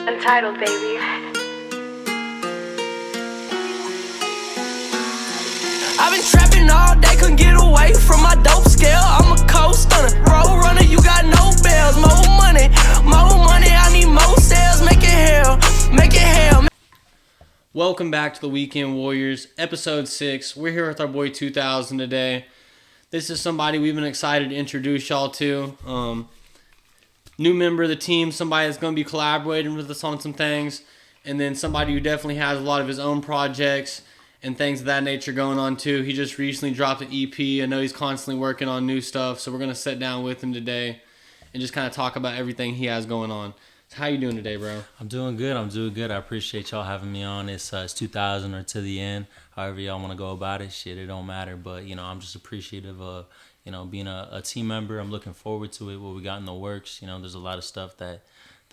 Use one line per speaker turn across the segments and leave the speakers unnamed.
Untitled, baby.
I've been trapping all day, couldn't get away from my dope scale. I'm a cold stunner, road runner, you got no bells. More money, I need more sales. Make it hell.
Welcome back to the Weekend Warriors, episode 6. We're here with our boy 2000 today. This is somebody we've been excited to introduce y'all to. New member of the team, somebody that's going to be collaborating with us on some things, and then somebody who definitely has a lot of his own projects and things of that nature going on too. He just recently dropped an EP. I know he's constantly working on new stuff, so we're going to sit down with him today and just kind of talk about everything he has going on. So how you doing today, bro?
I'm doing good. I appreciate y'all having me on. It's 2000 or to the end, however y'all want to go about it. Shit, it don't matter. But, I'm just appreciative of, being a team member. I'm looking forward to it, what we got in the works. There's a lot of stuff that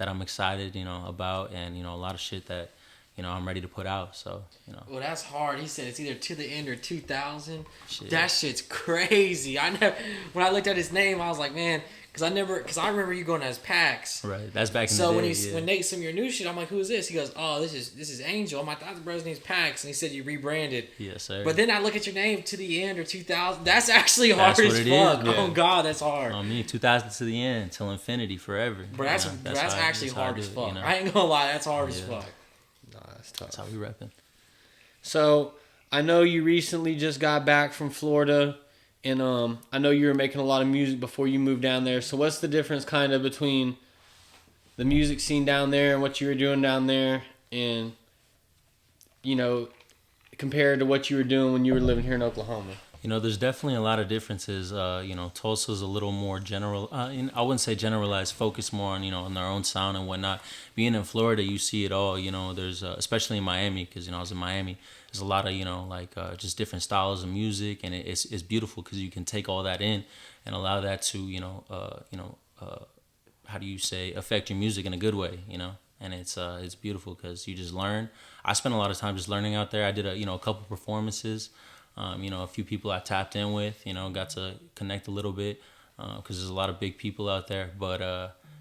I'm excited, about, and, a lot of shit that, I'm ready to put out. So,
Well, that's hard. He said it's either to the end or 2000.
Shit.
That shit's crazy. When I looked at his name, I was like, man, because I remember you going as Pax.
Right. That's back in
so
the day.
So when Nate sent me your new shit, I'm like, who is this? He goes, oh, this is Angel. I'm like, the brother's name's Pax, and he said you rebranded.
Yes, sir.
But then I look at your name, to the end or 2000. That's actually hard as fuck.
Yeah.
Oh God, that's hard.
2000 to the end, till infinity, forever.
But that's actually hard as fuck. I ain't gonna lie, that's hard as fuck.
Nah, that's tough.
That's how we repping.
So I know you recently just got back from Florida. And I know you were making a lot of music before you moved down there. So what's the difference kind of between the music scene down there and what you were doing down there and, compared to what you were doing when you were living here in Oklahoma?
There's definitely a lot of differences. Tulsa's a little more general. I wouldn't say generalized, focused more on, on their own sound and whatnot. Being in Florida, you see it all. There's, especially in Miami, because, I was in Miami. There's a lot of, just different styles of music. And it's beautiful because you can take all that in and allow that to, how do you say, affect your music in a good way, And it's beautiful because you just learn. I spent a lot of time just learning out there. I did a couple performances. A few people I tapped in with, got to connect a little bit because there's a lot of big people out there. But,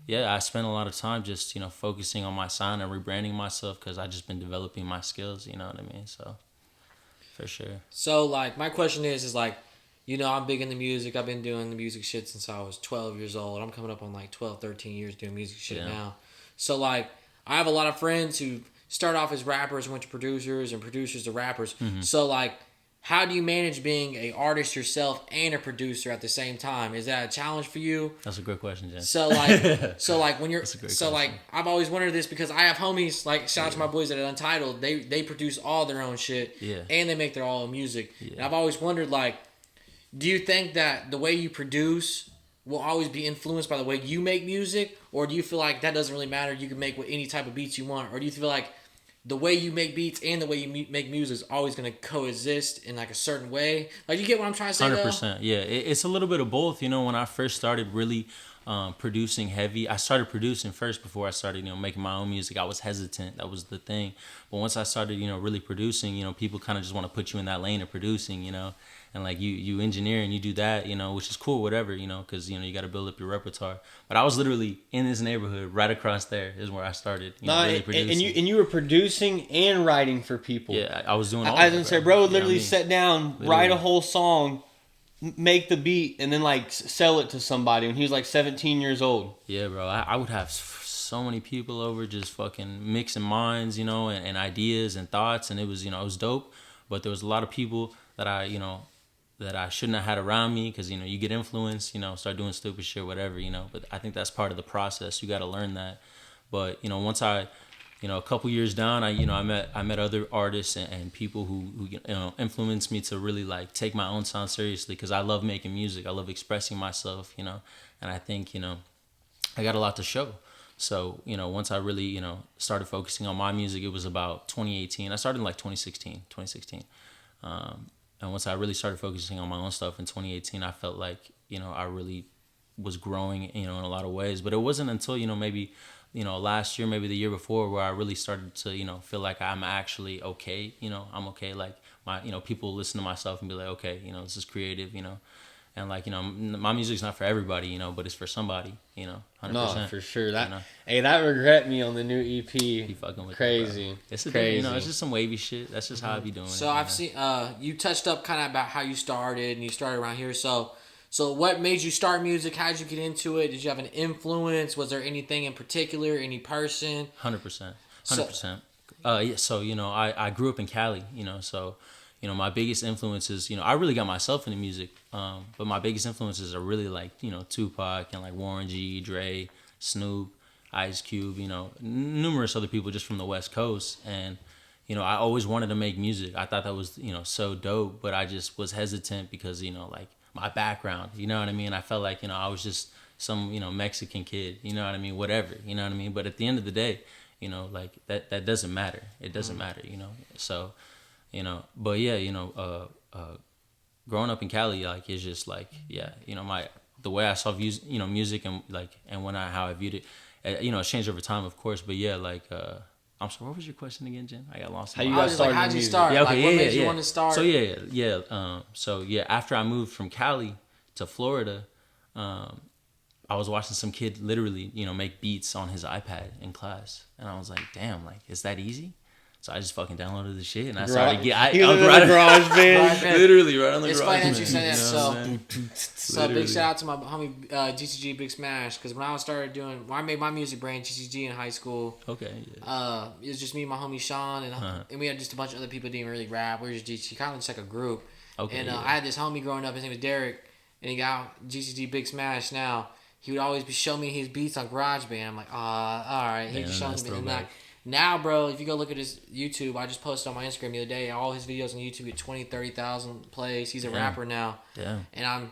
I spent a lot of time just, focusing on my sound and rebranding myself because I just been developing my skills, you know what I mean? So, for sure.
So, my question is I'm big into music. I've been doing the music shit since I was 12 years old. I'm coming up on 12, 13 years doing music shit now. So, I have a lot of friends who start off as rappers and went to producers and producers to rappers. Mm-hmm. So, how do you manage being an artist yourself and a producer at the same time? Is that a challenge for you?
That's a good question, Jen.
So when you're I've always wondered this because I have homies shout out to my boys at Untitled. They produce all their own shit.
Yeah.
And they make their own music.
Yeah.
And I've always wondered do you think that the way you produce will always be influenced by the way you make music, or do you feel like that doesn't really matter? You can make any type of beats you want, or do you feel like the way you make beats and the way you make music is always going to coexist in a certain way? You get what I'm trying to say?
100%. Yeah, it's a little bit of both. When I first started really producing heavy, I started producing first before I started, making my own music. I was hesitant. That was the thing. But once I started, really producing, people kind of just want to put you in that lane of producing, and you engineer and you do that, which is cool, whatever, because, you got to build up your repertoire. But I was literally in this neighborhood right across there is where I started, really producing.
And you were producing and writing for people.
Yeah, I was doing all
I was going to say, bro would literally sit down,
literally
write a whole song, make the beat, and then sell it to somebody when he was 17 years old.
Yeah, bro. I would have so many people over just fucking mixing minds, and ideas and thoughts, and it was, it was dope. But there was a lot of people that I shouldn't have had around me because, you get influenced, start doing stupid shit, whatever, But I think that's part of the process. You got to learn that. But, once I, a couple years down, I met other artists and people who influenced me to really take my own sound seriously because I love making music. I love expressing myself, and I think, I got a lot to show. So, once I really, started focusing on my music, it was about 2018. I started in 2016. And once I really started focusing on my own stuff in 2018, I felt like, I really was growing, in a lot of ways. But it wasn't until, maybe, last year, maybe the year before, where I really started to, feel like I'm actually okay. I'm okay. My, people listen to my stuff and be like, okay, this is creative, And like, you know, my music's not for everybody, you know, but it's for somebody, you know, 100%.
No, for sure. That,
you know?
hey, that Regret Me on the new EP.
Be fucking with
crazy.
It, it's
crazy.
You know, it's just some wavy shit. That's just how I be doing.
So I've seen you touched up kind of about how you started, and you started around here. So what made you start music? How did you get into it? Did you have an influence? Was there anything in particular, any person?
100%. 100%. Yeah, so, you know, I grew up in Cali, you know, so, you know, my biggest influences, you know, I really got myself into music, but my biggest influences are really like, you know, Tupac and like Warren G, Dre, Snoop, Ice Cube, you know, numerous other people just from the West Coast. And, you know, I always wanted to make music. I thought that was, you know, so dope, but I just was hesitant because, you know, like my background, you know what I mean? I felt like, you know, I was just some, you know, Mexican kid, you know what I mean? Whatever, you know what I mean? But at the end of the day, you know, like that doesn't matter. It doesn't matter, you know? So, you know, but yeah, you know, growing up in Cali, like, it's just like, yeah, you know, the way I saw views, you know, music and like, and how I viewed it, you know, it's changed over time, of course, but yeah, like, I'm sorry, what was your question again, Jen? I got lost.
How you got started?
How'd you start?
Yeah, okay,
like, what made you want to start?
So yeah. After I moved from Cali to Florida, I was watching some kid literally, you know, make beats on his iPad in class, and I was like, damn, like, is that easy? So I just fucking downloaded the shit, and I started I was right on the garage band, literally right on the
it's
garage band.
It's funny that you said that. So big shout out to my homie GTG Big Smash, because when I made my music brand GTG in high school.
Okay. Yeah.
It was just me and my homie Sean, and we had just a bunch of other people that didn't really rap. We were just GTG, kind of just like a group.
Okay.
And
yeah.
I had this homie growing up. His name was Derek, and he got GTG Big Smash now. He would always show me his beats on GarageBand. I'm like, all right. He just showing me. And now, bro, if you go look at his YouTube, I just posted on my Instagram the other day, all his videos on YouTube get 20, 30,000 plays. He's a rapper now.
Yeah.
And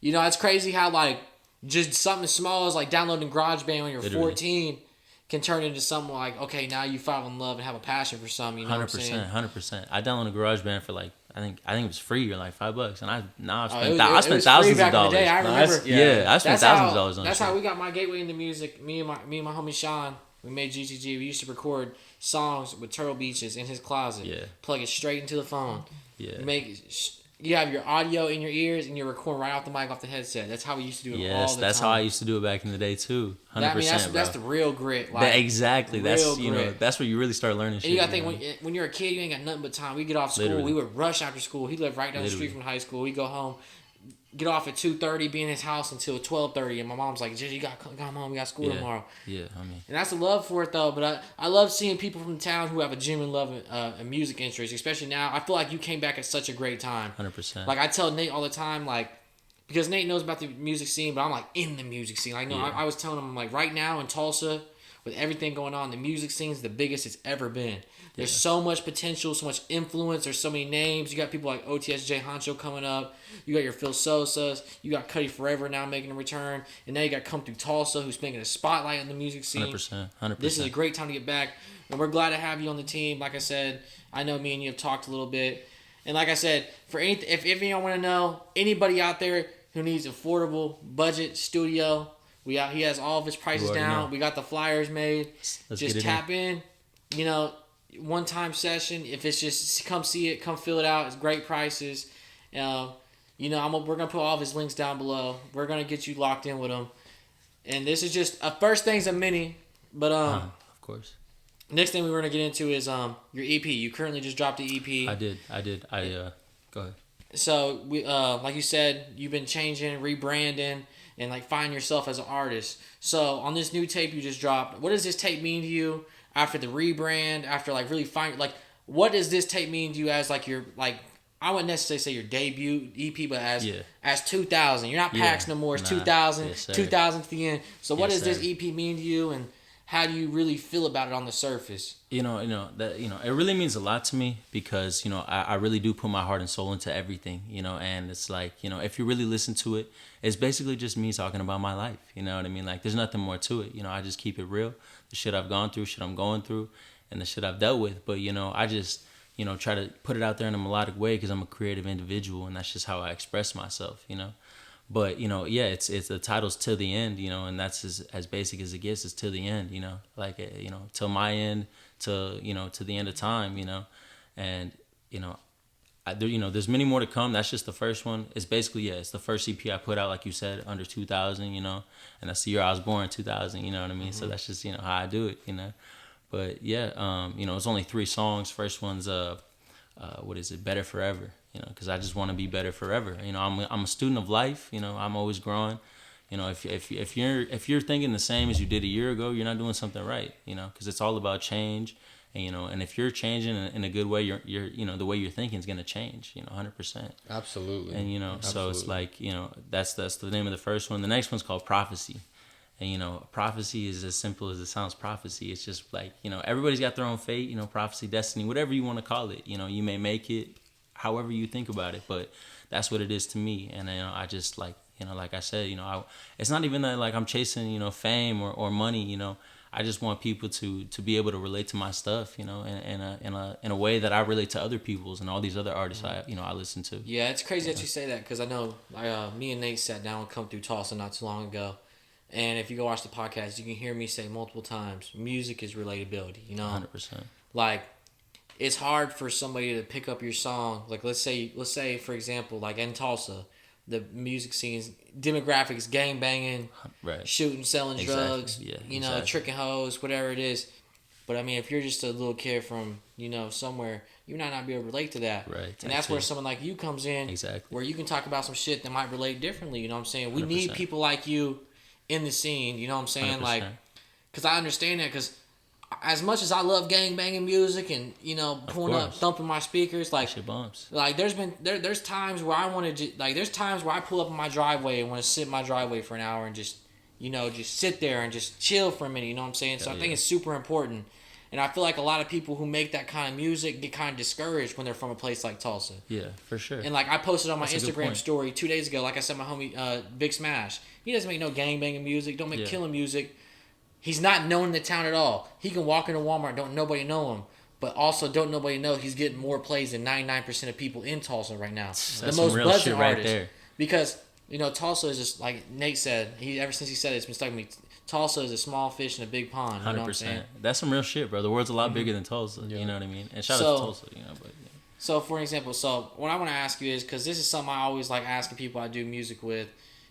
you know, it's crazy how, like, just something small as, like, downloading GarageBand when you're 14 can turn into something like, okay, now you fall in love and have a passion for something, you know 100%, what I'm saying?
100%. I downloaded GarageBand for, like, I think it was free or like $5, and I've
it was
spent thousands of dollars.
I remember.
I spent thousands of dollars on it.
That's how we got my gateway into music. Me and my homie Sean, we made GTG. We used to record songs with Turtle Beaches in his closet.
Yeah.
Plug it straight into the phone.
Yeah.
You have your audio in your ears and you're recording right off the mic, off the headset. That's how we used to do it all the time.
That's how I used to do it back in the day too. 100%.
That's the real grit. Like,
exactly. That's you know, that's where you really start learning shit.
And you gotta think when you're a kid, you ain't got nothing but time. We get off school, we would rush after school. He lived right down the street from high school. We go home, get off at 2:30, be in his house until 12:30, and my mom's like, "You gotta come home. We got school tomorrow."
Yeah, I mean,
and that's the love for it though. But I love seeing people from town who have a genuine love and music interest, especially now. I feel like you came back at such a great time.
100%.
Like I tell Nate all the time, like, because Nate knows about the music scene, but I'm like in the music scene. Like, no, I was telling him, like, right now in Tulsa, with everything going on, the music scene is the biggest it's ever been. There's so much potential, so much influence. There's so many names. You got people like OTSJ Honcho coming up. You got your Phil Sosas. You got Cuddy Forever now making a return. And now you got Come Through Tulsa, who's making a spotlight on the music scene.
100%.
This is a great time to get back. And we're glad to have you on the team. Like I said, I know me and you have talked a little bit. And like I said, if you want to know, anybody out there who needs affordable budget studio, he has all of his prices down. Know. We got the flyers made.
Let's
just tap in. You know, one-time session. If it's just come see it, come fill it out. It's great prices. You know, we're gonna put all of his links down below. We're gonna get you locked in with him. And this is just first thing's a mini, but
of course.
Next thing we're gonna get into is your EP. You currently just dropped the EP.
I did. Go ahead.
So we like you said, you've been changing, rebranding, and like finding yourself as an artist. So on this new tape you just dropped, what does this tape mean to you after the rebrand? After like really what does this tape mean to you as like your like? I wouldn't necessarily say your debut EP, but as 2000. You're not PAX no more. It's 2000. Yes, 2000 to the end. So what does this EP mean to you, and how do you really feel about it on the surface?
It really means a lot to me because, I really do put my heart and soul into everything, and it's like, if you really listen to it, it's basically just me talking about my life. You know what I mean? Like, there's nothing more to it. I just keep it real. The shit I've gone through, shit I'm going through, and the shit I've dealt with. But, I just, try to put it out there in a melodic way because I'm a creative individual, and that's just how I express myself, But, it's the title's Till the End, and that's as basic as it gets, is till the end, like, till my end, to the end of time, and, there's many more to come. That's just the first one. It's basically, it's the first EP I put out, like you said, under 2000, and that's the year I was born, 2000, you know what I mean? So that's just, how I do it, But yeah, it's only 3 songs. First one's, what is it? Better Forever, because I just want to be better forever. I'm a student of life, I'm always growing. If you're thinking the same as you did a year ago, you're not doing something right, because it's all about change. And if you're changing in a good way, you're the way you're thinking is gonna change, 100%.
Absolutely.
And
Absolutely.
so it's like that's the name of the first one. The next one's called Prophecy, and prophecy is as simple as it sounds. Prophecy. It's just like everybody's got their own fate, prophecy, destiny, whatever you want to call it. You may make it however you think about it, but that's what it is to me. And I just like I said, it's not even that like I'm chasing fame or money, I just want people to be able to relate to my stuff, in a way that I relate to other people's and all these other artists I listen to.
Yeah, it's crazy that you say that, because I know me and Nate sat down and come through Tulsa not too long ago, and if you go watch the podcast, you can hear me say multiple times, music is relatability.
100%.
Like, it's hard for somebody to pick up your song. Like, let's say for example, like in Tulsa, the music scenes, demographics, gang banging,
right,
shooting, selling drugs,
exactly.
Tricking hoes, whatever it is. But I mean, if you're just a little kid from somewhere, you might not be able to relate to that.
Right.
And that's where someone like you comes in,
exactly,
where you can talk about some shit that might relate differently. You know what I'm saying? We
100%.
need people like you in the scene. You know what I'm saying?
100%.
Like, because I understand that. Because as much as I love gang banging music and pulling up, thumping my speakers, like
shit bumps.
Like there's times where I want to there's times where I pull up in my driveway and want to sit in my driveway for an hour and just just sit there and just chill for a minute. You know what I'm saying? So I think it's super important. And I feel like a lot of people who make that kind of music get kind of discouraged when they're from a place like Tulsa.
Yeah, for sure.
And like I posted on my Instagram story 2 days ago, like I said, my homie Big Smash, he doesn't make no gang banging music, don't make killing music. He's not known in the town at all. He can walk into Walmart, don't nobody know him. But also don't nobody know he's getting more plays than 99% of people in Tulsa right now.
That's
the most
real
buzzing
shit right
artist.
there.
Because, Tulsa is just, like Nate said, ever since he said it, it's been stuck with me. Tulsa is a small fish in a big pond. 100%. Know what I'm saying?
That's some real shit, bro. The world's a lot bigger than Tulsa. Yeah. You know what I mean? And shout out to Tulsa, but yeah.
So, for example, what I want to ask you is, because this is something I always like asking people I do music with,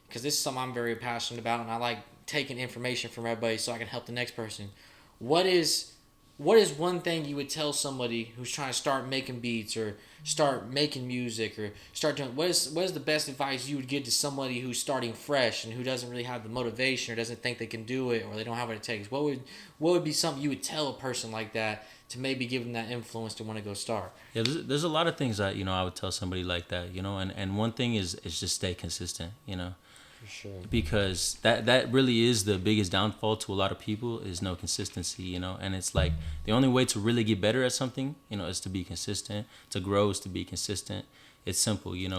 because this is something I'm very passionate about, and I like taking information from everybody so I can help the next person. What is one thing you would tell somebody who's trying to start making beats or start making music or start doing, what is the best advice you would give to somebody who's starting fresh and who doesn't really have the motivation or doesn't think they can do it or they don't have what it takes? What would be something you would tell a person like that to maybe give them that influence to want to go start?
Yeah, there's a lot of things that I would tell somebody like that, and one thing is just stay consistent,
For sure.
Because that really is the biggest downfall to a lot of people is no consistency, and it's like the only way to really get better at something, is to be consistent. To grow is to be consistent. It's simple, you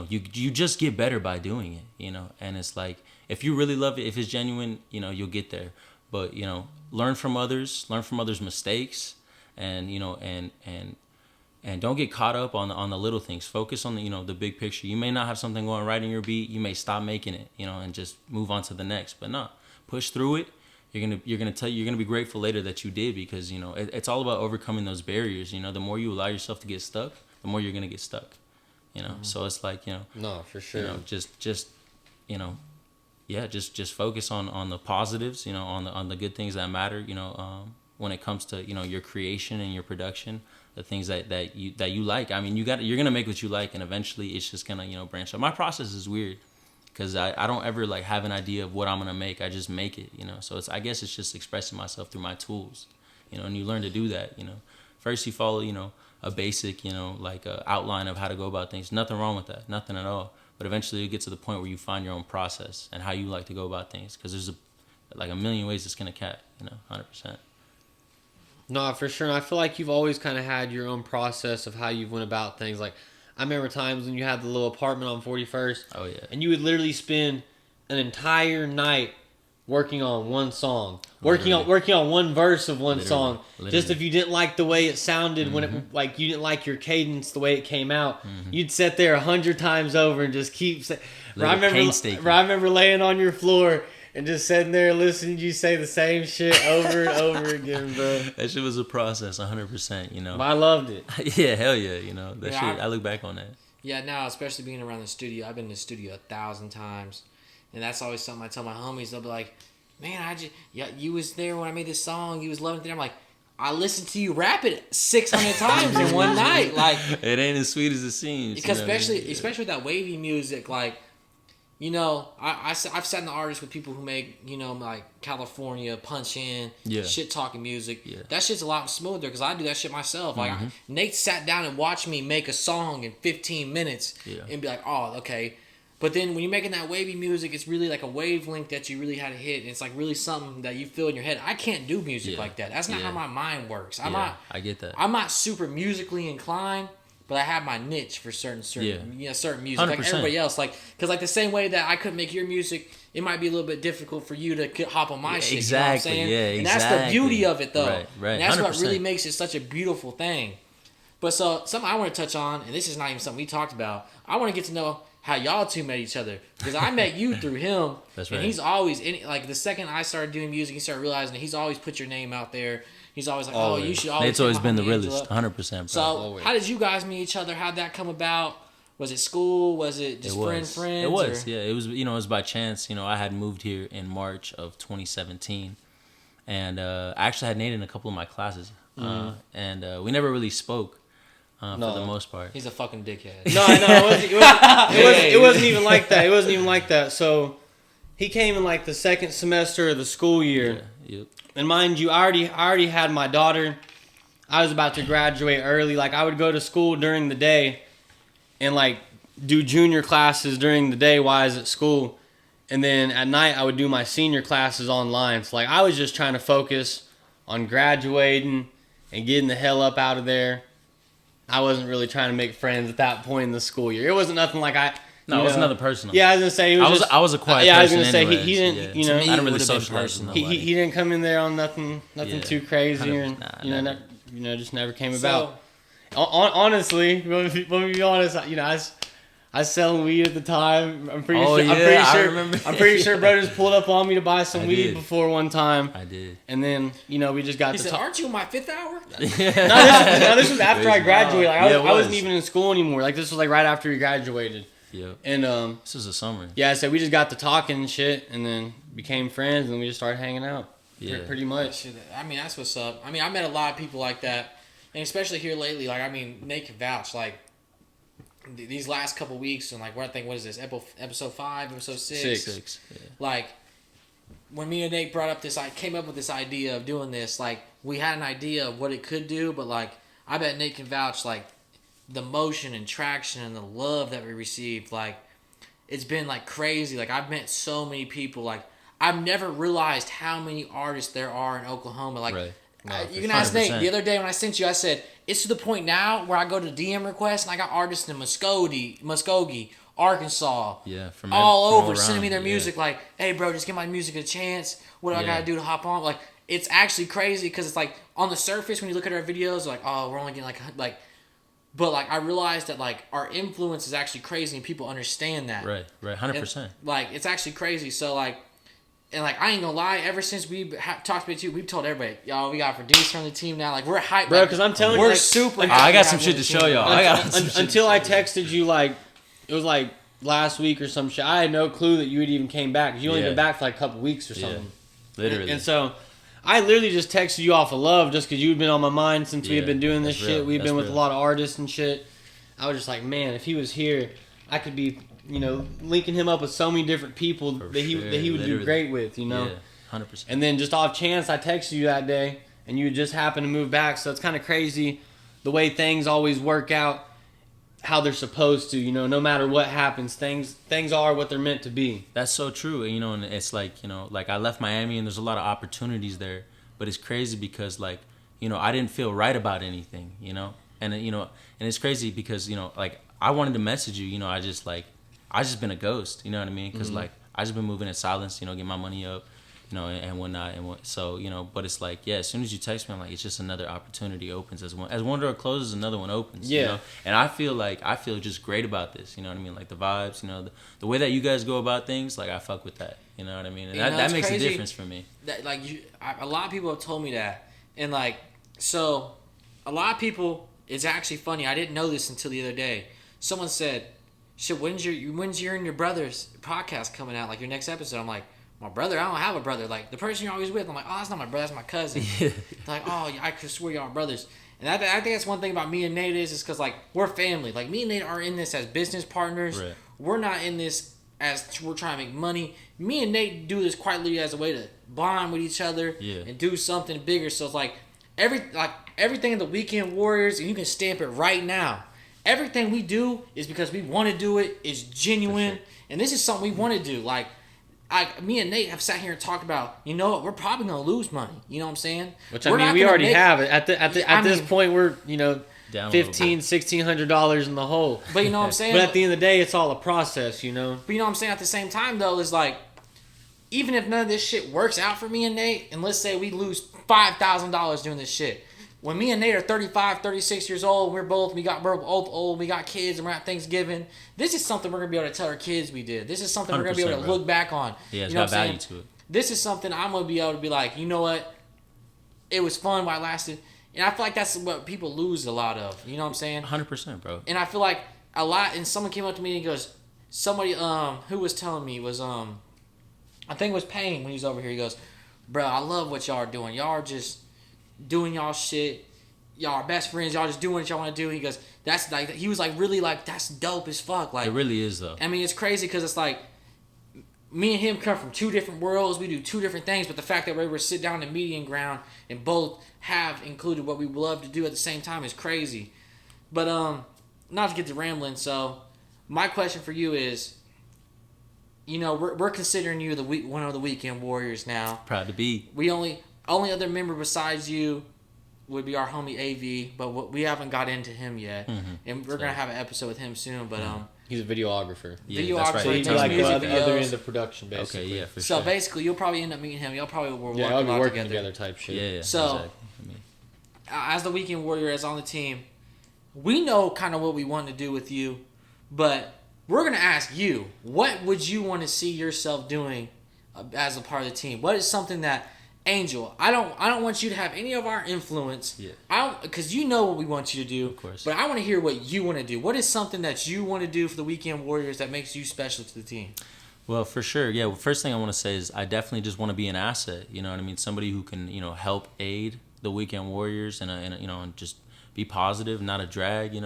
just get better by doing it, and it's like if you really love it, if it's genuine, you'll get there. But learn from others mistakes, and and don't get caught up on the little things. Focus on the big picture. You may not have something going right in your beat. You may stop making it, and just move on to the next. But no, push through it. You're gonna be grateful later that you did, because it's all about overcoming those barriers. The more you allow yourself to get stuck, the more you're gonna get stuck.
Mm-hmm.
So it's like
No, for sure.
Just focus on the positives. On the good things that matter. When it comes to your creation and your production. The things that you like. I mean, you're gonna make what you like, and eventually it's just gonna branch out. My process is weird because I don't ever like have an idea of what I'm gonna make. I just make it, So I guess it's just expressing myself through my tools, And you learn to do that, First you follow a basic like a outline of how to go about things. Nothing wrong with that, nothing at all. But eventually you get to the point where you find your own process and how you like to go about things, because there's a million ways to skin a cat, 100%.
No, for sure. And I feel like you've always kind of had your own process of how you went about things. Like, I remember times when you had the little apartment on 41st.
Oh, yeah.
And you would literally spend an entire night working on one song. Working on one verse of one song. Just if you didn't like the way it sounded, when it, like, you didn't like your cadence, the way it came out, you'd sit there 100 times over and just keep saying. I remember laying on your floor and just sitting there listening to you say the same shit over and over again, bro.
That shit was a process, 100%,
But I loved it.
Yeah, hell yeah, that shit. I look back on that.
Yeah, now, especially being around the studio, I've been in the studio 1,000 times. And that's always something I tell my homies. They'll be like, man, you was there when I made this song. You was loving it. I'm like, I listened to you rap it 600 times in one night. Like,
it ain't as sweet as it seems.
Because especially with that wavy music, like, you know, I've sat in the artists with people who make, you know, like California, Punch In, shit talking music. Yeah. That shit's a lot smoother because I do that shit myself. Like, Nate sat down and watched me make a song in 15 minutes and be like, oh, okay. But then when you're making that wavy music, it's really like a wavelength that you really had to hit. And it's like really something that you feel in your head. I can't do music like that. That's not how my mind works.
I get that.
I'm not super musically inclined. But I have my niche for certain certain music,
100%.
like everybody else. Like, because like the same way that I couldn't make your music, it might be a little bit difficult for you to hop on my shit.
Exactly.
You know what I'm saying?
Yeah,
and that's the beauty of it, though.
Right.
And that's
100%.
what really makes it such a beautiful thing. But so something I want to touch on, and this is not even something we talked about. I want to get to know how y'all two met each other, because I met you through him.
That's right.
And he's always like the second I started doing music, he started realizing that he's always put your name out there. He's always like, oh, you should always.
Nate's always been the realest, 100%. Bro.
So,
always.
How did you guys meet each other? How'd that come about? Was it school? Was it just friends?
It was, yeah. It was, you know, it was by chance. You know, I had moved here in March of 2017, and I actually had Nate in a couple of my classes, and we never really spoke for the most part.
He's a fucking dickhead.
No, it wasn't even like that. It wasn't even like that. So, he came in like the second semester of the school year.
Yeah, yep.
And mind you, I already had my daughter. I was about to graduate early. Like, I would go to school during the day and, like, do junior classes during the day while I was at school. And then at night, I would do my senior classes online. So, like, I was just trying to focus on graduating and getting the hell up out of there. I wasn't really trying to make friends at that point in the school year. It wasn't nothing like
No, it was nothing personal.
Yeah, I was gonna say
I was a quiet person.
Yeah, I was gonna say
anyways,
he didn't. You know,
me,
I didn't really
it would've been
socialize with nobody.
he didn't come in there on nothing too crazy, and just never came about. Honestly, let me be honest. You know, I was selling weed at the time. I'm pretty sure bro just pulled up on me to buy some weed before one time.
I did.
And then, you know, we just got
He
to
said,
talk.
aren't you in my 5th hour?
This was after I graduated. Like, I wasn't
was.
even in school anymore. Like, this was like right after we graduated.
Yep.
And
this was a summer.
yeah, so we just got to talking and shit, and then became friends, and then we just started hanging out.
Yeah,
pretty much.
I mean, that's what's up. I mean, I met a lot of people like that, and especially here lately. Like, I mean, Nate can vouch. Like, these last couple weeks, and like, what is this? Episode 5, episode 6.
6. Yeah.
Like, when me and Nate brought up this, I came up with this idea of doing this. Like, we had an idea of what it could do, but like, I bet Nate can vouch. Like, the motion and traction and the love that we received, like, it's been like crazy. Like, I've met so many people. Like, I've never realized how many artists there are in Oklahoma. Like,
Right.
you can ask Nate. The other day when I sent you, I said, it's to the point now where I go to DM requests and I got artists in Muskogee, Arkansas,
from
all over
around,
sending me their music. Like, hey, bro, just give my music a chance. What do I got to do to hop on? Like, it's actually crazy because it's like, on the surface, when you look at our videos, like, oh, we're only getting like, but like, I realized that like, our influence is actually crazy and people understand that.
Right, 100%.
Like, it's actually crazy. So like, and like, I ain't gonna lie, ever since we talked about you, we've told everybody, y'all, we got a producer on the team now. Like, we're hyped,
Bro, because I'm telling you,
we're
like,
super.
I got some shit to show y'all.
Until I texted you, like, it was like last week or some shit. I had no clue that you had even came back. You only been back for like a couple weeks or something.
Literally.
And so, I literally just texted you off of love just because you had been on my mind since we had been doing this shit. We've been with a lot of artists and shit. I was just like, man, if he was here, I could be, you know, linking him up with so many different people that he would do great with, you know?
Yeah, 100%.
And then just off chance, I texted you that day, and you just happened to move back. So it's kind of crazy the way things always work out how they're supposed to, you know, no matter what happens, things are what they're meant to be.
That's so true. You know, and it's like, you know, like I left Miami and there's a lot of opportunities there, but it's crazy because, like, you know, I didn't feel right about anything, you know? And, you know, and it's crazy because, you know, like, I wanted to message you, you know, I just been a ghost, you know what I mean? Because, like, I just been moving in silence, you know, get my money up, you know, and whatnot. So, you know, but it's like, yeah, as soon as you text me, I'm like, it's just another opportunity opens. As one door closes, another one opens, you know? And I feel just great about this, you know what I mean? Like, the vibes, you know, the way that you guys go about things, like, I fuck with that, you know what I mean? And that makes a difference for me.
That, like, a lot of people have told me that. And, like, so, a lot of people, it's actually funny. I didn't know this until the other day. someone said, "Shit, when's your and your brother's podcast coming out? Like your next episode?" I'm like, "My brother? I don't have a brother. Like the person you're always with." I'm like, "Oh, that's not my brother. That's my cousin." They're like, "Oh, I could swear y'all brothers." And I think that's one thing about me and Nate is because like we're family. Like me and Nate are in this as business partners.
Right.
We're not in this as we're trying to make money. Me and Nate do this quietly as a way to bond with each other and do something bigger. So it's like everything in the Weekend Warriors, and you can stamp it right now. Everything we do is because we want to do it. It's genuine, and this is something we want to do. Like me and Nate have sat here and talked about. You know what? We're probably gonna lose money. You know what I'm saying?
Which I mean, we already have it. At this point, we're
down
$1,500-$1,600 in the hole.
But you know what I'm saying?
But at the end of the day, it's all a process, you know.
But you know what I'm saying? At the same time, though, is like, even if none of this shit works out for me and Nate, and let's say we lose $5,000 doing this shit, when me and Nate are 35, 36 years old, we're both old, we got kids, and we're at Thanksgiving, this is something we're going to be able to tell our kids we did. This is something we're going to be able to look back on.
Yeah, it's
you know
got value to it.
This is something I'm going to be able to be like, you know what? It was fun while it lasted. And I feel like that's what people lose a lot of. You know what I'm saying?
100%, bro.
And I feel like a lot, and someone came up to me and he goes, somebody, who was telling me was, I think it was Payne when he was over here. He goes, "Bro, I love what y'all are doing. Y'all are just doing y'all shit. Y'all are best friends. Y'all just doing what y'all want to do." He goes, "That's like," he was like, really like, "That's dope as fuck." Like,
it really is though.
I mean, it's crazy because it's like, me and him come from two different worlds. We do two different things, but the fact that we're able to sit down in the median ground and both have included what we love to do at the same time is crazy. But not to get to rambling. So, my question for you is, you know, we're considering you one of the Weekend Warriors now.
Proud to be.
We only other member besides you would be our homie AV, but we haven't got into him yet, and we're gonna have an episode with him soon. But
He's a videographer.
Yeah, that's right.
Videographer,
He's
makes
like
music
the other
videos.
end of the production, basically.
Okay, yeah, for
So
sure.
basically, you'll probably end up meeting him. Y'all probably will
Yeah,
work
I'll
a
be
lot
working
together.
type shit.
Yeah.
So,
exactly. I mean,
as the Weekend Warrior, as on the team, we know kind of what we want to do with you, but we're gonna ask you, what would you want to see yourself doing as a part of the team? What is something that Angel, I don't want you to have any of our influence.
Yeah.
Because you know what we want you to do.
Of course.
But I want to hear what you want to do. What is something that you want to do for the Weekend Warriors that makes you special to the team?
Well, for sure. Yeah. Well, first thing I want to say is I definitely just want to be an asset. You know what I mean? Somebody who can, help aid the Weekend Warriors and just be positive, not a drag.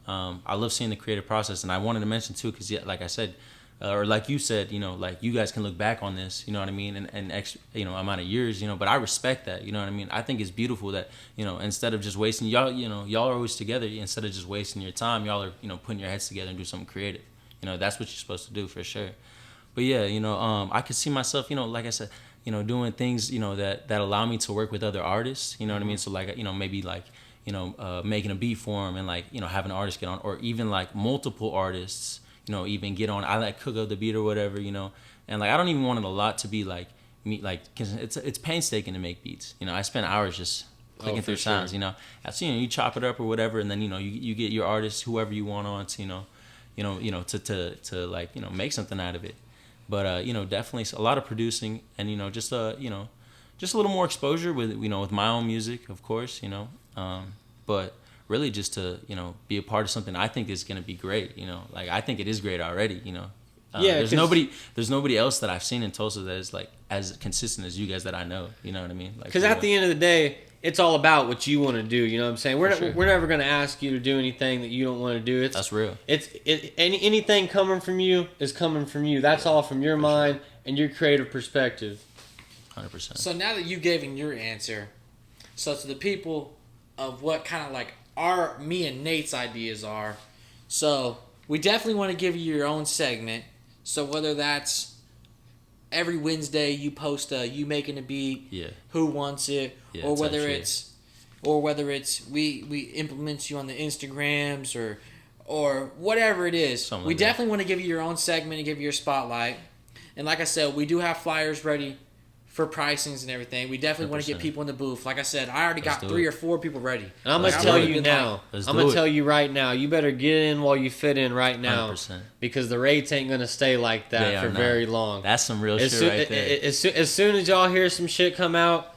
I love seeing the creative process, and I wanted to mention too, because like I said, or like you said, like you guys can look back on this, you know what I mean, and amount of years, but I respect that, you know what I mean. I think it's beautiful that, instead of just wasting y'all are always together. Instead of just wasting your time, y'all are, putting your heads together and do something creative. That's what you're supposed to do for sure. But yeah, I could see myself, like I said, doing things, that allow me to work with other artists, you know what I mean. So like, maybe like, making a beat for them and like, have an artist get on, or even like multiple artists, even get on. I like cook up the beat or whatever, and like I don't even want it a lot to be like me, like cause it's painstaking to make beats. I spend hours just clicking through sounds. So you chop it up or whatever, and then you get your artist, whoever you want on to to like make something out of it. But definitely a lot of producing and just a little more exposure with with my own music, of course, but really just to be a part of something I think is going to be great. Like I think it is great already. There's nobody else that I've seen in Tulsa that is like as consistent as you guys that I know. You know what I mean?
Because at the end of the day, it's all about what you want to do. You know what I'm saying? We're never going to ask you to do anything that you don't want to do.
That's real.
Anything coming from you is coming from you. That's all from your mind and your creative perspective.
100%.
So now that you've given your answer, so to the people of what kind of like me and Nate's ideas are, so we definitely want to give you your own segment. So whether that's every Wednesday you post you making a beat, who wants it, or whether it's we implement you on the Instagrams or whatever it is. We definitely want to give you your own segment and give you your spotlight. And like I said, we do have flyers ready for pricings and everything. We definitely want to get people in the booth. Like I said, I already got 3 or 4 people ready.
And I'm going to tell you now. I'm going to tell you right now. You better get in while you fit in right now.
100%.
Because the rates ain't going to stay like that for very long.
That's some real shit right there.
As soon as y'all hear some shit come out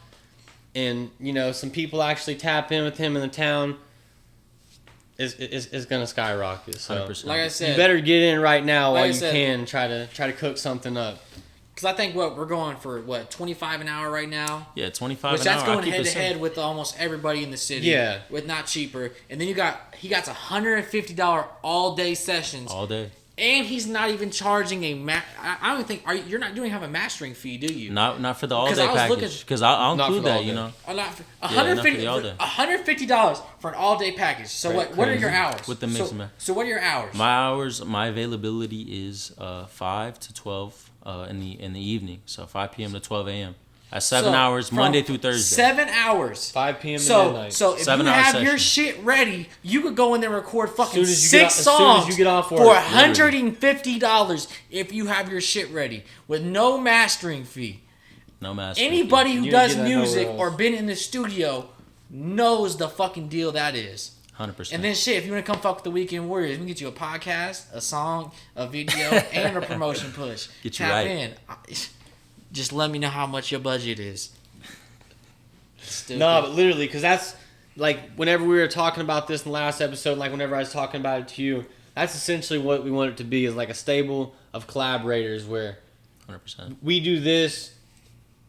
and, some people actually tap in with him in the town, is gonna skyrocket. So
100%.
Like I said,
you better get in right now while
I
you
said-
can. Try to cook something up.
because I think we're going for 25 an hour right now.
Yeah, 25
Which
an
that's
hour. I'll
going
keep
head
it
to
simple.
head with almost everybody in the city.
Yeah.
With not cheaper. And then he got $150 all day sessions.
All day.
And he's not even charging I don't think you don't have a mastering fee, do you?
Not for the all
'Cause
day
I was looking-
package. Because I'll
Not for
include
the all
that, you
day.
know.
Not for,
not for the all day.
$150 for an all day package. So what are your hours?
With the mix and match.
So what are your hours?
My availability is 5 to 12 in the evening. So 5 p.m. to 12 a.m. That's 7
So,
hours,
from
Monday through Thursday.
7 hours.
5 p.m. to
So
midnight.
if
7
you
hour
have your
session.
shit ready, you could go in there and record fucking
Soon as you get
6
off- as soon as
songs
you get off work,
for
literally.
$150 if you have your shit ready with no mastering fee.
No master.
Anybody who
You
does
get that nowhere
music
else.
or been in the studio knows the fucking deal that is.
100%.
And then shit, if you want to come fuck with the Weekend Warriors, we can get you a podcast, a song, a video, and a promotion push.
Get you
Tap
right.
in. Just let me know how much your budget is. Stupid.
No, but literally, because that's like whenever we were talking about this in the last episode, like whenever I was talking about it to you, that's essentially what we want it to be, is like a stable of collaborators where
100%.
we do this,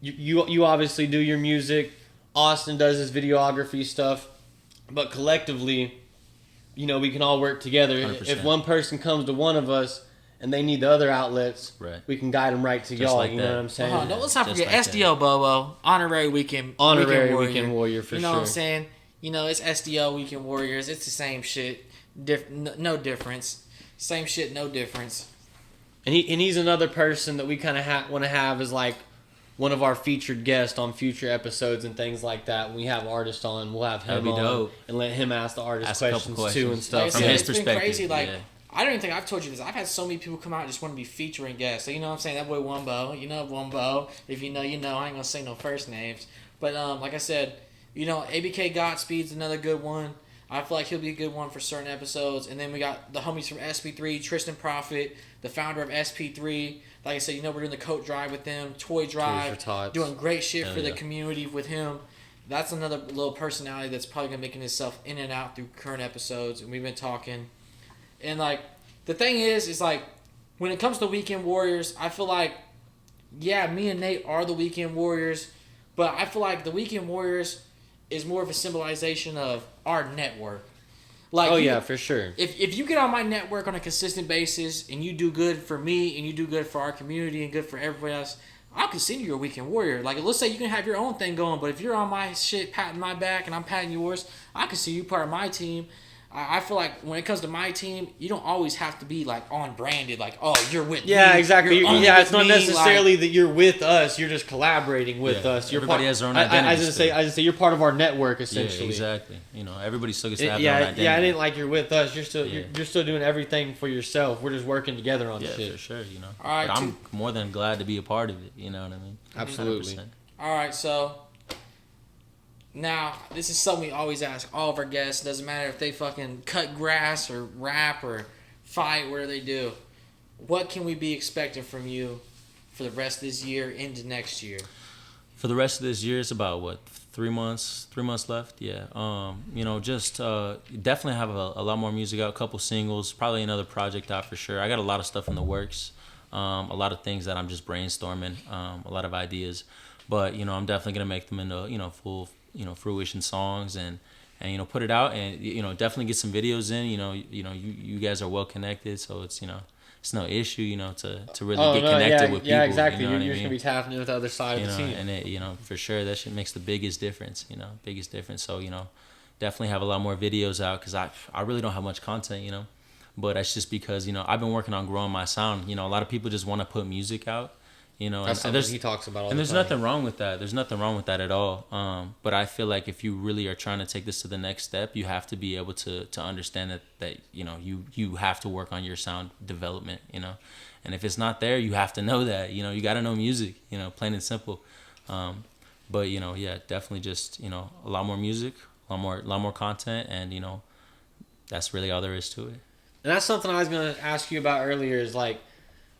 you obviously do your music, Austin does his videography stuff, but collectively, we can all work together.
100%.
If one person comes to one of us and they need the other outlets,
Right.
we can guide them right to
Just
y'all.
like
You know
that.
what I'm saying?
No, let's not
Just
forget
like
SDO Bobo, honorary weekend
Weekend Warrior for
You know what I'm
sure.
saying? It's SDO Weekend Warriors. It's the same shit. No difference. Same shit, no difference.
And he's another person that we kind of want to have as like one of our featured guests on future episodes and things like that. When we have artists on, we'll have him
That'd be
on
dope.
and let him ask the artist
Ask a couple
questions too and
questions.
stuff.
Like I
From
said,
his
it's been
perspective,
crazy. Like,
yeah.
I don't even think I've told you this. I've had so many people come out and just want to be featuring guests. So, you know what I'm saying? That boy Wumbo. Wumbo. If you know, you know. I ain't going to say no first names. But like I said, ABK Godspeed's another good one. I feel like he'll be a good one for certain episodes. And then we got the homies from SP3, Tristan Prophet, the founder of SP3. Like I said, we're doing the coat drive with them, toy drive,
for Tots.
doing great shit
Hell
for the
yeah.
community with him. That's another little personality that's probably going to making himself in and out through current episodes. And we've been talking. And, like, the thing is like, when it comes to Weekend Warriors, I feel like, yeah, me and Nate are the Weekend Warriors, but I feel like the Weekend Warriors is more of a symbolization of our network. Like,
Oh yeah, for sure.
if you get on my network on a consistent basis and you do good for me and you do good for our community and good for everybody else, I'll consider you a Weekend Warrior. Like, let's say you can have your own thing going, but if you're on my shit, patting my back, and I'm patting yours, I consider you part of my team. I feel like when it comes to my team, you don't always have to be like on branded, like, oh, you're with me.
Yeah, exactly.
You're only
Yeah,
with
it's not
me,
necessarily
like-
that you're with us. You're just collaborating with
Yeah,
us. You're
everybody
part,
has their own
I
identity
just say, you're part of our network essentially.
Yeah, exactly. Everybody still gets to have
Yeah,
their own identity.
yeah. I didn't like you're with us. You're still
Yeah.
you're still doing everything for yourself. We're just working together on
Yeah,
shit.
for sure.
All right,
but I'm more than glad to be a part of it. You know what I mean?
Absolutely.
100%.
All right, so now this is something we always ask all of our guests. Doesn't matter if they fucking cut grass or rap or fight, whatever they do. What can we be expecting from you for the rest of this year into next year?
For the rest of this year, it's about what 3 months. 3 months left. Yeah. Just definitely have a lot more music out. A couple singles, probably another project out for sure. I got a lot of stuff in the works. A lot of things that I'm just brainstorming. A lot of ideas, but I'm definitely gonna make them into full fruition songs and put it out and definitely get some videos in. You guys are well connected, so it's it's no issue to really get connected with people.
Yeah, exactly.
You know
You're
what I
just gonna
mean?
be tapping in with the other side of the team.
And it for sure that shit makes the biggest difference. Biggest difference. So definitely have a lot more videos out because I really don't have much content. But that's just because I've been working on growing my sound. A lot of people just want to put music out.
That's something he talks about all
and
the
there's
time.
nothing wrong with that. There's nothing wrong with that at all. But I feel like if you really are trying to take this to the next step, you have to be able to understand that you have to work on your sound development. And if it's not there, you have to know that. You got to know music. Plain and simple. But yeah, definitely just a lot more music, a lot more content, and that's really all there is to it.
And that's something I was gonna ask you about earlier. Is like,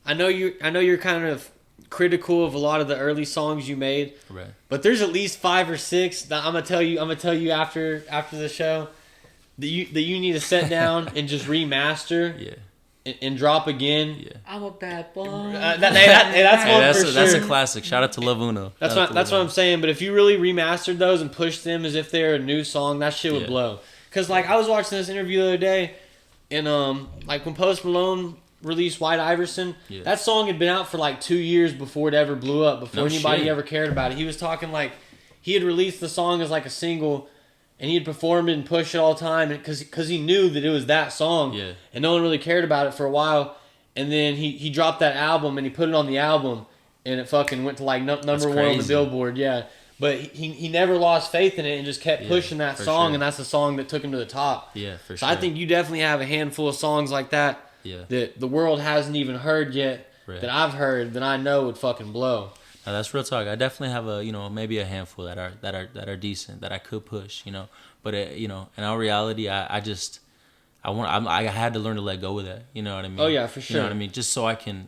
I know you're kind of critical of a lot of the early songs you made,
Right.
but there's at least 5 or 6 that I'm gonna tell you after the show that you need to sit down and just remaster.
Yeah.
And drop again.
Yeah.
I'm a bad boy.
That's a classic. Shout out to Love Uno.
That's what I'm saying. But if you really remastered those and pushed them as if they're a new song, that shit would blow. Cause like I was watching this interview the other day, and like when Post Malone released White Iverson, that song had been out for like 2 years before it ever blew up. Before anybody ever cared about it. He was talking like he had released the song as like a single. And he'd perform it and push it all the time because he knew that it was that song.
Yeah.
And no one really cared about it for a while. And then he dropped that album and he put it on the album. And it fucking went to like number one on the Billboard. Yeah. But he never lost faith in it and just kept pushing that song.
Sure.
And that's the song that took him to the top.
Yeah, for
so
sure.
I think you definitely have a handful of songs like that that the world hasn't even heard yet.
Right.
That I've heard that I know would fucking blow.
Now, that's real talk. I definitely have maybe a handful that are decent that I could push, But in our reality, I had to learn to let go of that. You know what I mean?
Oh yeah, for sure.
You know what I mean? Just so I can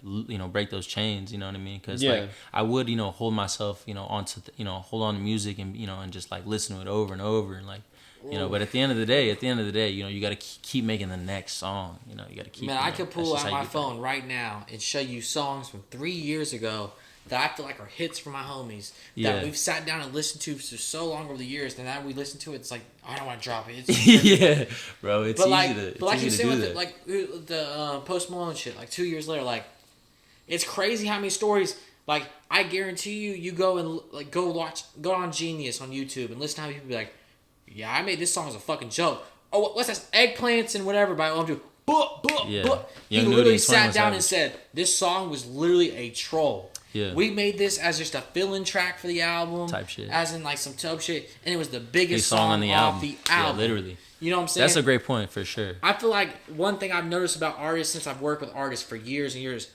break those chains. You know what I mean? Because like I would hold myself onto hold on to music and just like listen to it over and over and like. But at the end of the day, you got to keep making the next song. You got to keep.
Man, I could pull out my phone right now and show you songs from 3 years ago that I feel like are hits for my homies that we've sat down and listened to for so long over the years. And now we listen to it, it's like I don't want to drop it.
Yeah, bro, it's easy to.
But like you said with
that.
the Post Malone shit, like 2 years later, like it's crazy how many stories. Like I guarantee you go and like go on Genius on YouTube and listen to how people be like, yeah, I made this song as a fucking joke. Oh, what's that? Eggplants and whatever by OMG. He literally sat down and said this song was literally a troll.
Yeah.
We made this as just a fill-in track for the album.
Type shit.
As in like some dope shit. And it was the biggest song on the album.
Yeah, literally.
You know what I'm saying?
That's a great point for sure.
I feel like one thing I've noticed about artists since I've worked with artists for years and years,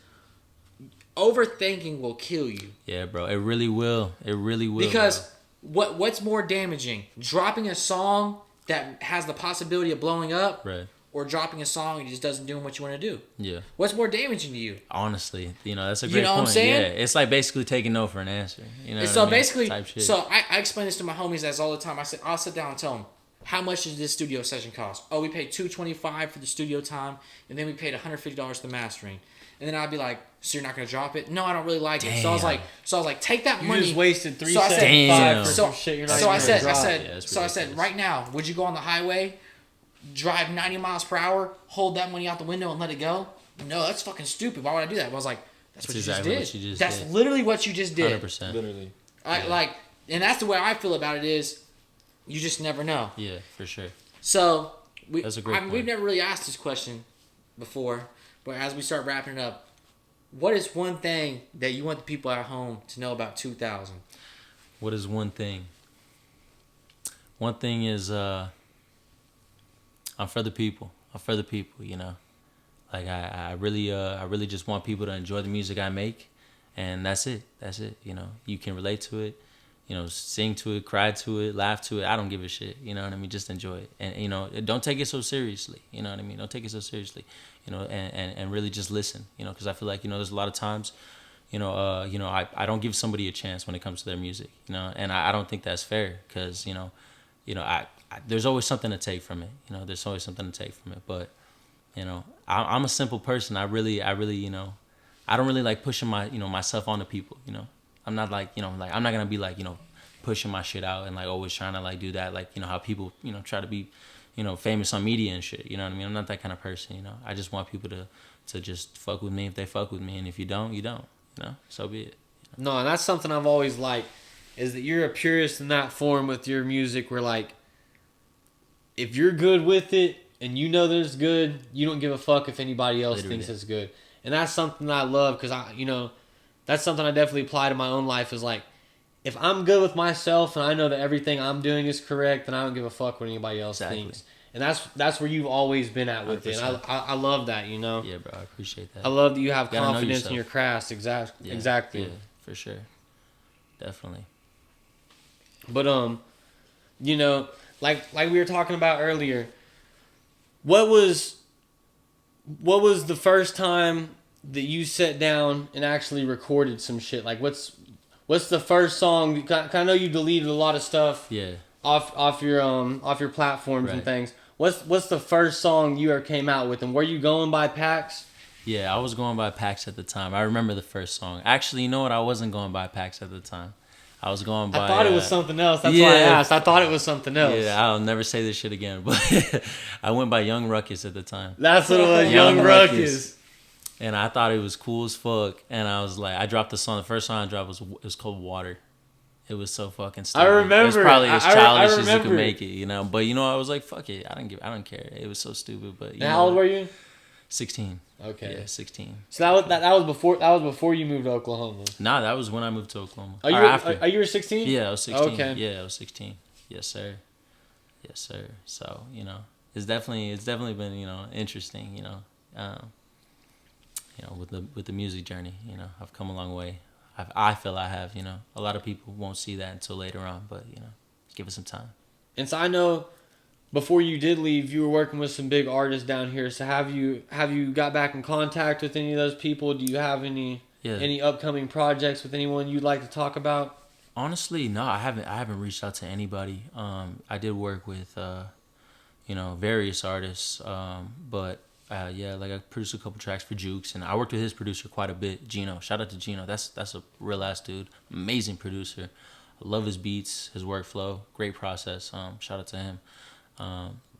overthinking will kill you.
Yeah, bro. It really will. It really will.
Because what's more damaging? Dropping a song that has the possibility of blowing up,
right?
Or dropping a song and just doesn't do what you want to do.
Yeah.
What's more damaging to you?
Honestly, that's a great point.
You know what I'm saying?
Yeah, it's like basically taking no for an answer. You know.
So
what I mean?
basically,
Type shit.
so I explain this to my homies as all the time. I'll sit down and tell them, how much does this studio session cost? Oh, we paid $225 for the studio time, and then we paid $150 for the mastering. And then I'd be like, so you're not gonna drop it? No, I don't really like it. So I was like, take that money.
You just wasted
$375
for some shit you're not
I
even gonna drop.
I said, right now, would you go on the highway, drive 90 miles per hour, hold that money out the window and let it go? No, that's fucking stupid. Why would I do that? But I was like, that's what
exactly
you
what you just
did. That's
did.
literally what you just did.
100%.
Literally.
And that's the way I feel about it is, you just never know.
Yeah, for sure.
So
That's a great point.
we've never really asked this question before, but as we start wrapping it up, what is one thing that you want the people at home to know about 2000?
What is one thing? One thing is I'm for the people. Like I really just want people to enjoy the music I make, and that's it. You can relate to it. Sing to it, cry to it, laugh to it. I don't give a shit. You know what I mean? Just enjoy it. And, don't take it so seriously. You know what I mean? Don't take it so seriously. And really just listen. Because I feel like, there's a lot of times, I don't give somebody a chance when it comes to their music. And I don't think that's fair because, I there's always something to take from it. There's always something to take from it. But, I'm a simple person. I really, I don't really like pushing myself onto people, I'm not like, I'm not going to be like, pushing my shit out and like always trying to like do that. Like, how people, try to be, famous on media and shit. You know what I mean? I'm not that kind of person, I just want people to just fuck with me if they fuck with me. And if you don't, you don't, so be it.
No, and that's something I've always liked is that you're a purist in that form with your music where like, if you're good with it and that it's good, you don't give a fuck if anybody else thinks it's good. And that's something that I love because that's something I definitely apply to my own life is like, if I'm good with myself and I know that everything I'm doing is correct, then I don't give a fuck what anybody else thinks. And that's where you've always been at with 100%. It. And I love that,
Yeah, bro, I appreciate that.
I love that you have confidence in your craft. Exactly.
Yeah, for sure. Definitely.
But like we were talking about earlier, what was the first time that you sat down and actually recorded some shit? Like what's the first song? I know you deleted a lot of stuff.
Yeah.
Off your platforms and things. what's the first song you ever came out with, and were you going by Pax?
Yeah, I was going by Pax at the time. I remember the first song. Actually, you know what? I wasn't going by Pax at the time. I was going by...
I thought it was something else. That's why I asked. I thought it was something else.
Yeah, I'll never say this shit again. But I went by Young Ruckus at the time.
That's what it was, Young Ruckus.
And I thought it was cool as fuck. And I was like, I dropped the song. The first song I dropped was called Water. It was so fucking stupid.
I remember.
It was probably as childish as you could
it.
make it, you know. But you know, I was like, fuck it. I don't care. It was so stupid. But
and how old were you?
16.
Okay.
Yeah, 16.
So that was before you moved to Oklahoma.
Nah, that was when I moved to Oklahoma.
You were 16?
Yeah, I was 16.
Okay.
Yeah, I was 16. Yes, sir. Yes, sir. So, you know, it's definitely been, you know, interesting, you know, with the music journey, you know, I've come a long way. I feel I have, you know. A lot of people won't see that until later on, but, you know, give it some time.
And so I know before you did leave, you were working with some big artists down here. So have you got back in contact with any of those people? Do you have any upcoming projects with anyone you'd like to talk about?
Honestly, no, I haven't reached out to anybody. I did work with, you know, various artists, but yeah, like I produced a couple tracks for Jukes, and I worked with his producer quite a bit, Gino. Shout out to Gino. That's a real ass dude, amazing producer. I love his beats, his workflow, great process. Shout out to him.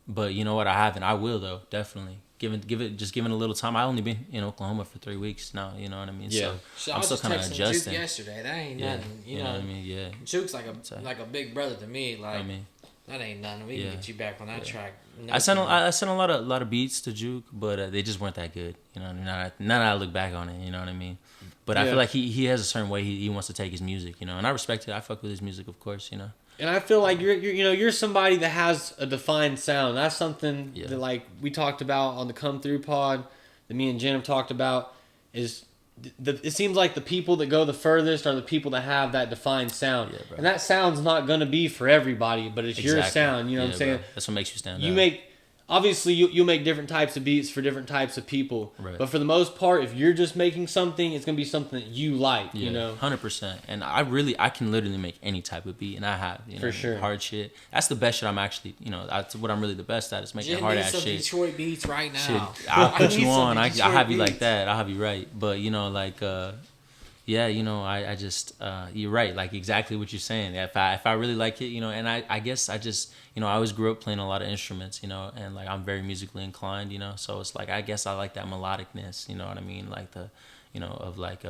But you know what? I will though, definitely. Give it a little time. I only been in Oklahoma for 3 weeks now. You know what I mean?
Yeah.
So
I'm still kind of adjusting.
Juke yesterday, that ain't nothing. You know
what I mean? Yeah.
Juke's like a big brother to me. Like,
I mean,
that ain't nothing. We can get you back on that track.
I sent a lot of beats to Juke, but they just weren't that good. You know, now that I look back on it, you know what I mean. But I feel like he has a certain way he wants to take his music, you know, and I respect it. I fuck with his music, of course, you know.
And I feel like you're somebody that has a defined sound. That's something that like we talked about on the Come Through pod, that me and Jen have talked about. Is it seems like the people that go the furthest are the people that have that defined sound.
Yeah,
and that sound's not gonna be for everybody, but it's your sound. You know what I'm saying?
Bro. That's what makes you stand out.
You make. Obviously, you make different types of beats for different types of people.
Right.
But for the most part, if you're just making something, it's going to be something that you like,
yeah,
you know?
100%. And I can literally make any type of beat, and I have, you know,
for sure.
Hard shit. That's the best shit I'm actually, you know, that's what I'm really the best at, is making hard-ass shit.
Detroit beats right now.
Shit, I'll put you on. I'll have you like that. I'll have you right. But, you know, like, yeah, you know, I just, you're right, like exactly what you're saying. If I really like it, you know, and I guess I just, you know, I always grew up playing a lot of instruments, you know, and like I'm very musically inclined, you know, so it's like I guess I like that melodicness, you know what I mean, like the, you know, of like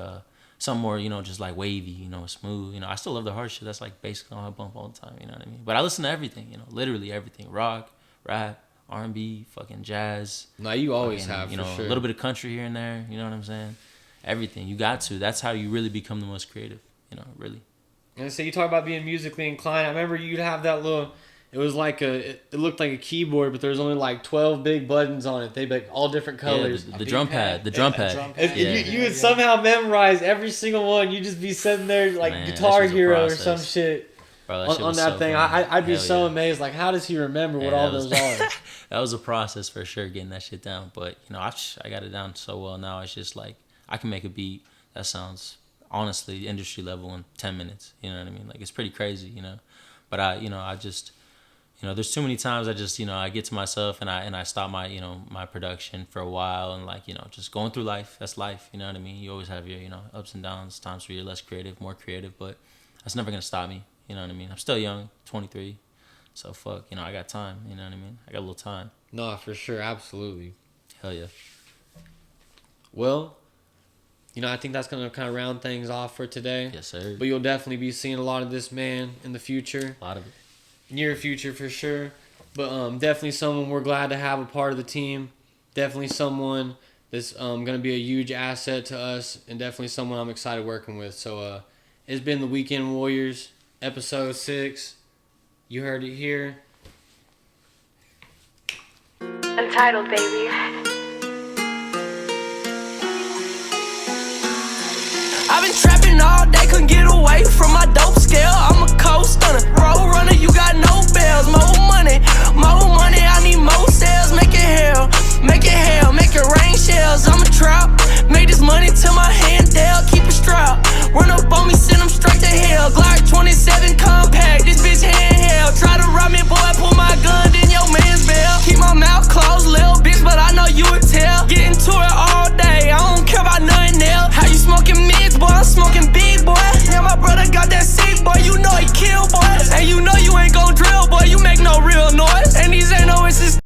some more, you know, just like wavy, you know, smooth, you know. I still love the hard shit. That's like basically on my bump all the time, you know what I mean. But I listen to everything, you know, literally everything: rock, rap, R&B, fucking jazz.
No, you always have,
you know,
for sure.
A little bit of country here and there, you know what I'm saying. Everything. You got to. That's how you really become the most creative, you know, really.
And so you talk about being musically inclined. I remember you'd have that little, it was like it looked like a keyboard, but there was only like 12 big buttons on it. They'd be like all different colors.
Yeah, the drum pad. The drum pad.
You would somehow memorize every single one. You'd just be sitting there like Guitar Hero or some shit.
Bro,
on that thing. I'd be so amazed. Like, how does he remember what all those are?
That was a process for sure, getting that shit down. But, you know, I got it down so well now. It's just like, I can make a beat that sounds, honestly, industry level in 10 minutes. You know what I mean? Like, it's pretty crazy, you know. But I just, you know, there's too many times I just, you know, I get to myself and I stop my, you know, my production for a while, and like, you know, just going through life. That's life, you know what I mean? You always have your, you know, ups and downs, times where you're less creative, more creative, but that's never gonna stop me. You know what I mean? I'm still young, 23, so fuck, you know, I got time. You know what I mean? I got a little time.
No, for sure, absolutely.
Hell yeah.
Well, you know, I think that's going to kind of round things off for today.
Yes, sir.
But you'll definitely be seeing a lot of this man in the future.
A lot of it.
Near future, for sure. But definitely someone we're glad to have a part of the team. Definitely someone that's going to be a huge asset to us. And definitely someone I'm excited working with. So it's been the Weekend Warriors, episode 6. You heard it here.
Untitled, baby.
I've been trapping all day, couldn't get away from my dope scale. I'm a coast stunner, road runner, you got no bells. More money,